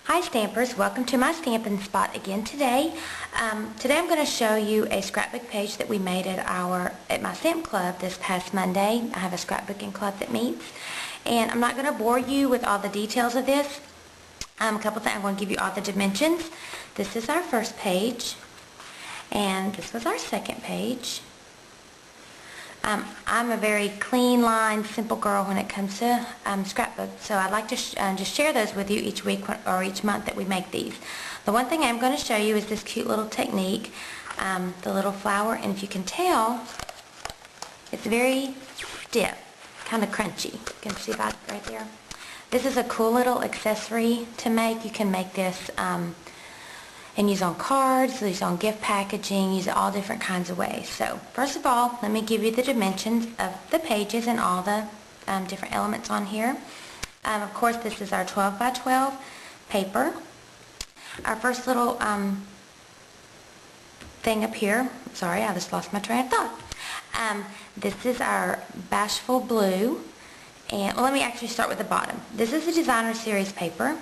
Hi Stampers, welcome to my stamping spot again today. Today I'm going to show you a scrapbook page that we made at my stamp club this past Monday. I have a scrapbooking club that meets, and I'm not going to bore you with all the details of this. A couple things. I'm going to give you all the dimensions. This is our first page, and this was our second page. I'm a very clean line, simple girl when it comes to scrapbooks, so I'd like to just share those with you each week or each month that we make these. The one thing I'm going to show you is this cute little technique, the little flower, and if you can tell, it's very stiff, kind of crunchy. You can see that right there. This is a cool little accessory to make. You can make this and use on cards, use on gift packaging, use it all different kinds of ways. So first of all, let me give you the dimensions of the pages and all the different elements on here. Of course, this is our 12 by 12 paper. Our first little thing up here, sorry, I just lost my train of thought. This is our Bashful Blue, and well, let me actually start with the bottom. This is the Designer Series paper,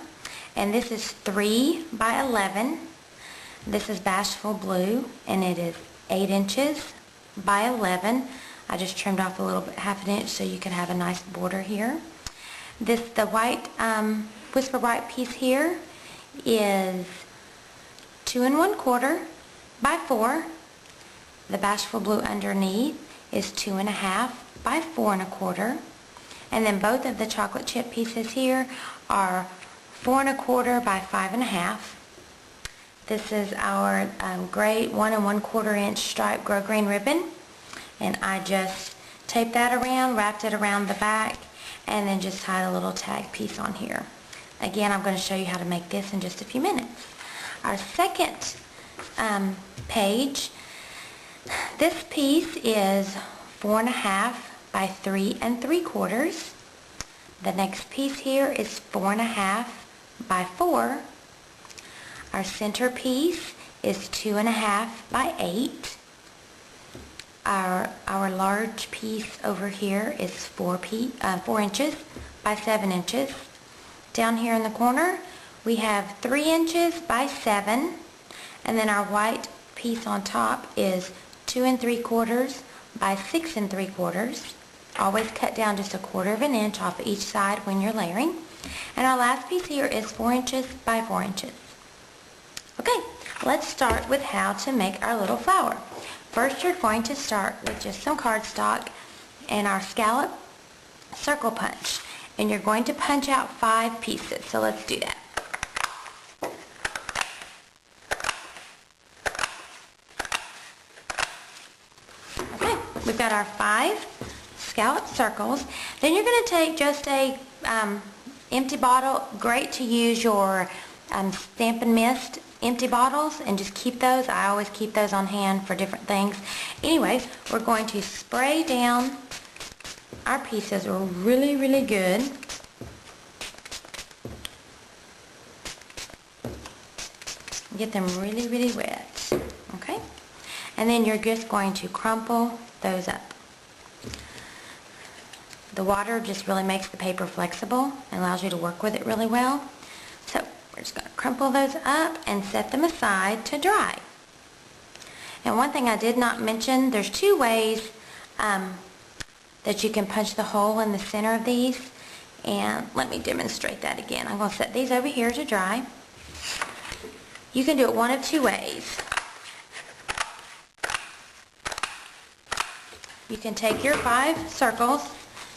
and this is 3 by 11. This is Bashful Blue, and it is 8 inches by 11. I just trimmed off a little bit, half an inch, so you can have a nice border here. The white, Whisper White piece here is 2 1/4 by 4. The Bashful Blue underneath is 2 1/2 by 4 1/4. And then both of the chocolate chip pieces here are 4 1/4 by 5 1/2. This is our gray 1 1/4 inch striped Grossgrain ribbon, and I just taped that around, wrapped it around the back, and then just tied a little tag piece on here. Again, I'm going to show you how to make this in just a few minutes. Our second page, this piece is 4 1/2 by 3 3/4. The next piece here is 4 1/2 by 4. Our center piece is 2 1/2 by 8. Our large piece over here is 4 inches by 7 inches. Down here in the corner we have 3 inches by 7, and then our white piece on top is 2 3/4 by 6 3/4. Always cut down just 1/4 inch off each side when you're layering. And our last piece here is 4 inches by 4 inches. Okay, let's start with how to make our little flower. First, you're going to start with just some cardstock and our scallop circle punch. And you're going to punch out 5 pieces. So let's do that. Okay, we've got our 5 scallop circles. Then you're going to take just a empty bottle. Great to use your Stampin' Mist empty bottles and just keep those. I always keep those on hand for different things. Anyways, we're going to spray down our pieces really, really good. Get them really, really wet. Okay? And then you're just going to crumple those up. The water just really makes the paper flexible and allows you to work with it really well. So we're just going to crumple those up and set them aside to dry. And one thing I did not mention, there's 2 ways that you can punch the hole in the center of these. And let me demonstrate that again. I'm going to set these over here to dry. You can do it one of 2 ways. You can take your 5 circles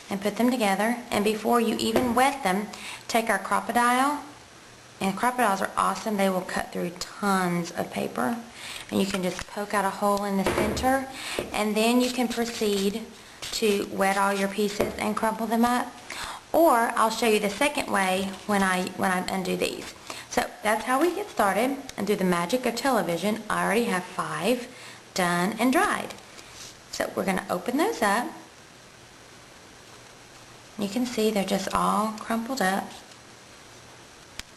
and put them together, and before you even wet them, take our crop-a-dile. And crop-a-diles are awesome. They will cut through tons of paper. And you can just poke out a hole in the center, and then you can proceed to wet all your pieces and crumple them up. Or I'll show you the second way when I undo these. So that's how we get started. And through the magic of television, I already have 5 done and dried. So we're going to open those up. You can see they're just all crumpled up.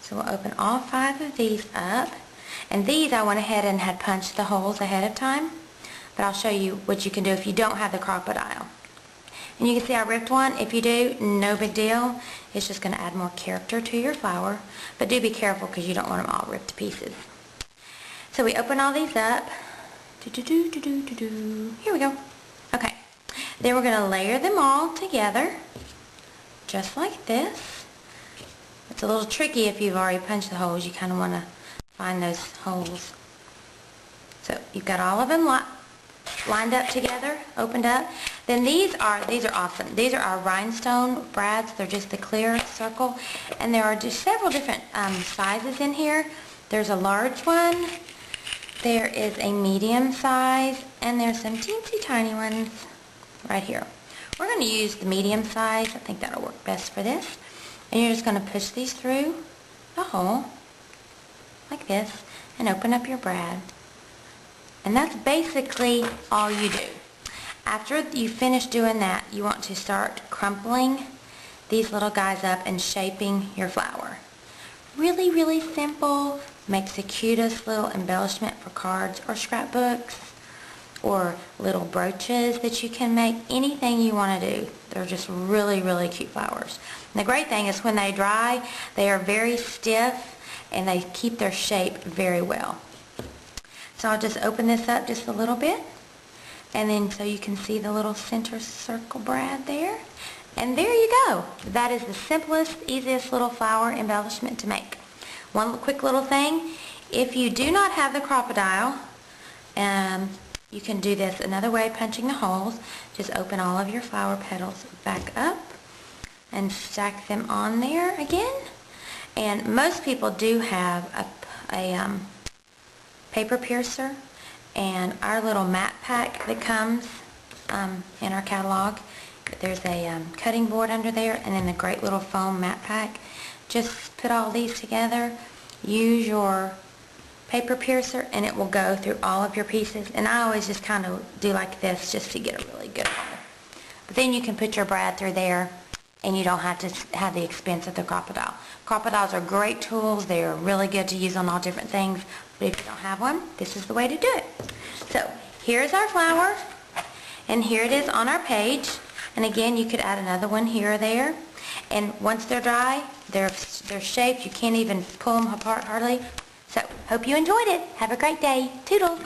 So we'll open all 5 of these up. And these I went ahead and had punched the holes ahead of time. But I'll show you what you can do if you don't have the crop-a-dile. And you can see I ripped one. If you do, no big deal. It's just going to add more character to your flower. But do be careful because you don't want them all ripped to pieces. So we open all these up. Here we go. Okay. Then we're going to layer them all together. Just like this. It's a little tricky if you've already punched the holes. You kind of want to find those holes. So you've got all of them lined up together, opened up. Then these are awesome. These are our rhinestone brads. They're just the clear circle. And there are just several different sizes in here. There's a large one. There is a medium size. And there's some teensy tiny ones right here. We're going to use the medium size. I think that'll work best for this. And you're just going to push these through the hole like this and open up your brad. And that's basically all you do. After you finish doing that, you want to start crumpling these little guys up and shaping your flower. Really, really simple. Makes the cutest little embellishment for cards or scrapbooks or little brooches that you can make. Anything you want to do. They're just really, really cute flowers. And the great thing is when they dry, they are very stiff and they keep their shape very well. So I'll just open this up just a little bit, and then so you can see the little center circle brad there. And there you go. That is the simplest, easiest little flower embellishment to make. One quick little thing, if you do not have the crop-a-dile, you can do this another way, punching the holes. Just open all of your flower petals back up and stack them on there again. And most people do have a paper piercer, and our little mat pack that comes in our catalog, there's a cutting board under there, and then a great little foam mat pack. Just put all these together, use your paper piercer, and it will go through all of your pieces. And I always just kind of do like this just to get a really good hole. But then you can put your brad through there, and you don't have to have the expense of the crop-a-dile. Crop-a-diles are great tools. They're really good to use on all different things. But if you don't have one, this is the way to do it. So here's our flower, and here it is on our page. And again, you could add another one here or there. And once they're dry, they're shaped. You can't even pull them apart hardly. So hope you enjoyed it. Have a great day. Toodles.